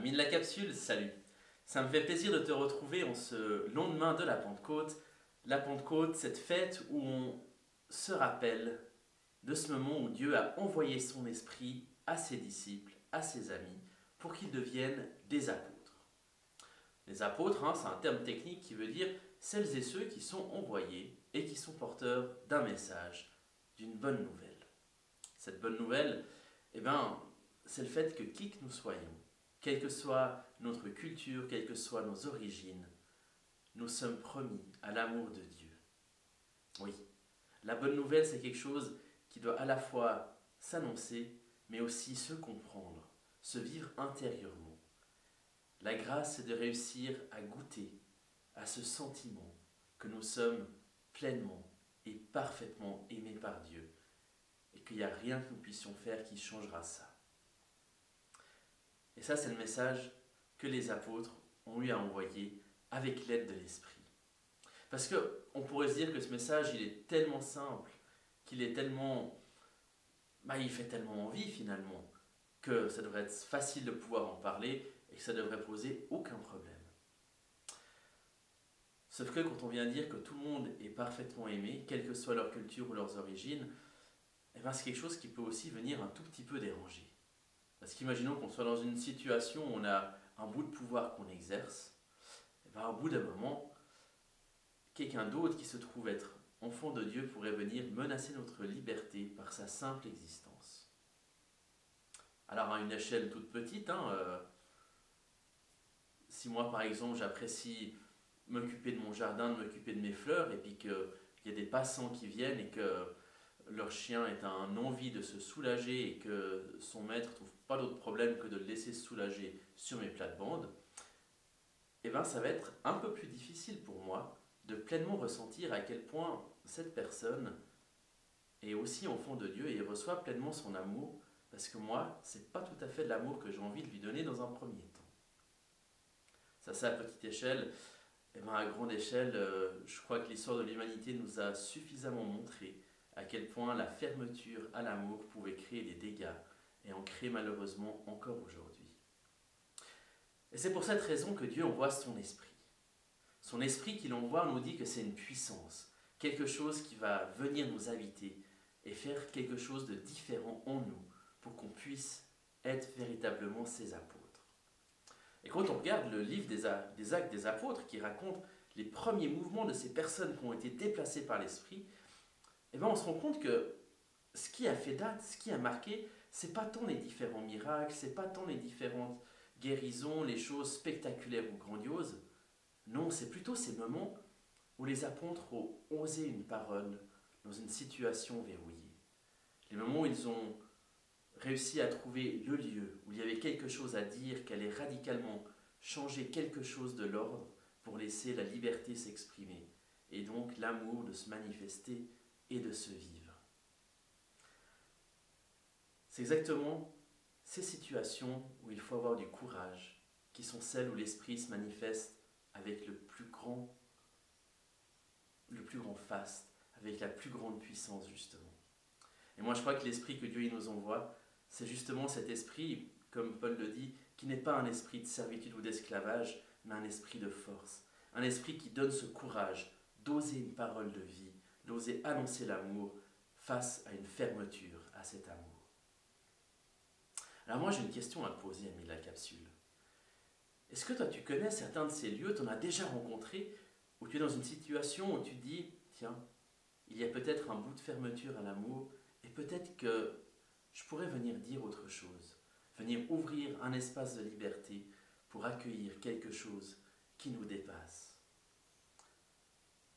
Ami de la capsule, salut. Ça me fait plaisir de te retrouver en ce lendemain de la Pentecôte. La Pentecôte, cette fête où on se rappelle de ce moment où Dieu a envoyé son esprit à ses disciples, à ses amis, pour qu'ils deviennent des apôtres. Les apôtres, c'est un terme technique qui veut dire celles et ceux qui sont envoyés et qui sont porteurs d'un message, d'une bonne nouvelle. Cette bonne nouvelle, c'est le fait que qui que nous soyons, quelle que soit notre culture, quelles que soient nos origines, nous sommes promis à l'amour de Dieu. Oui, la bonne nouvelle, c'est quelque chose qui doit à la fois s'annoncer, mais aussi se comprendre, se vivre intérieurement. La grâce, c'est de réussir à goûter à ce sentiment que nous sommes pleinement et parfaitement aimés par Dieu et qu'il n'y a rien que nous puissions faire qui changera ça. Et ça, c'est le message que les apôtres ont eu à envoyer avec l'aide de l'Esprit. Parce qu'on pourrait se dire que ce message, il est tellement simple, qu'il est tellement... il fait tellement envie finalement, que ça devrait être facile de pouvoir en parler et que ça devrait poser aucun problème. Sauf que quand on vient dire que tout le monde est parfaitement aimé, quelle que soit leur culture ou leurs origines, c'est quelque chose qui peut aussi venir un tout petit peu déranger. Parce qu'imaginons qu'on soit dans une situation où on a un bout de pouvoir qu'on exerce, au bout d'un moment, quelqu'un d'autre qui se trouve être enfant de Dieu pourrait venir menacer notre liberté par sa simple existence. Alors à une échelle toute petite, si moi par exemple j'apprécie m'occuper de mon jardin, de m'occuper de mes fleurs, et puis qu'il y a des passants qui viennent et que leur chien est un envie de se soulager et que son maître ne trouve pas d'autre problème que de le laisser se soulager sur mes plates-bandes, ça va être un peu plus difficile pour moi de pleinement ressentir à quel point cette personne est aussi enfant de Dieu et reçoit pleinement son amour, parce que moi, c'est pas tout à fait de l'amour que j'ai envie de lui donner dans un premier temps. Ça, c'est à petite échelle. À grande échelle, je crois que l'histoire de l'humanité nous a suffisamment montré à quel point la fermeture à l'amour pouvait créer des dégâts et en crée malheureusement encore aujourd'hui. Et c'est pour cette raison que Dieu envoie son esprit. Son esprit qu'il envoie nous dit que c'est une puissance, quelque chose qui va venir nous habiter et faire quelque chose de différent en nous pour qu'on puisse être véritablement ses apôtres. Et quand on regarde le livre des Actes des Apôtres qui raconte les premiers mouvements de ces personnes qui ont été déplacées par l'Esprit, on se rend compte que ce qui a fait date, ce qui a marqué, c'est pas tant les différents miracles, c'est pas tant les différentes guérisons, les choses spectaculaires ou grandioses. Non, c'est plutôt ces moments où les apôtres ont osé une parole dans une situation verrouillée. Les moments où ils ont réussi à trouver le lieu où il y avait quelque chose à dire, qui allait radicalement changer quelque chose de l'ordre pour laisser la liberté s'exprimer et donc l'amour de se manifester et de se vivre. C'est exactement ces situations où il faut avoir du courage qui sont celles où l'esprit se manifeste avec le plus grand faste, avec la plus grande puissance justement. Et moi je crois que l'esprit que Dieu nous envoie, c'est justement cet esprit, comme Paul le dit, qui n'est pas un esprit de servitude ou d'esclavage, mais un esprit de force. Un esprit qui donne ce courage d'oser une parole de vie, d'oser annoncer l'amour face à une fermeture à cet amour. Alors moi j'ai une question à te poser, ami de la capsule. Est-ce que toi tu connais certains de ces lieux, tu en as déjà rencontré, où tu es dans une situation où tu te dis, tiens, il y a peut-être un bout de fermeture à l'amour, et peut-être que je pourrais venir dire autre chose, venir ouvrir un espace de liberté pour accueillir quelque chose qui nous dépasse.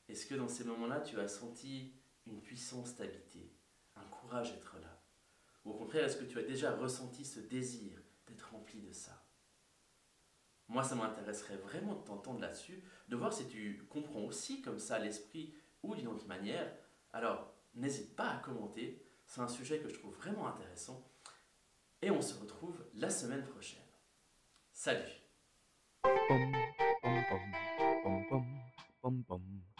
Est-ce que dans ces moments-là, tu as senti une puissance t'habiter, un courage être là? Ou au contraire, est-ce que tu as déjà ressenti ce désir d'être rempli de ça? Moi, ça m'intéresserait vraiment de t'entendre là-dessus, de voir si tu comprends aussi comme ça l'esprit ou d'une autre manière. Alors, n'hésite pas à commenter, c'est un sujet que je trouve vraiment intéressant. Et on se retrouve la semaine prochaine. Salut! Pom, pom, pom, pom, pom, pom, pom.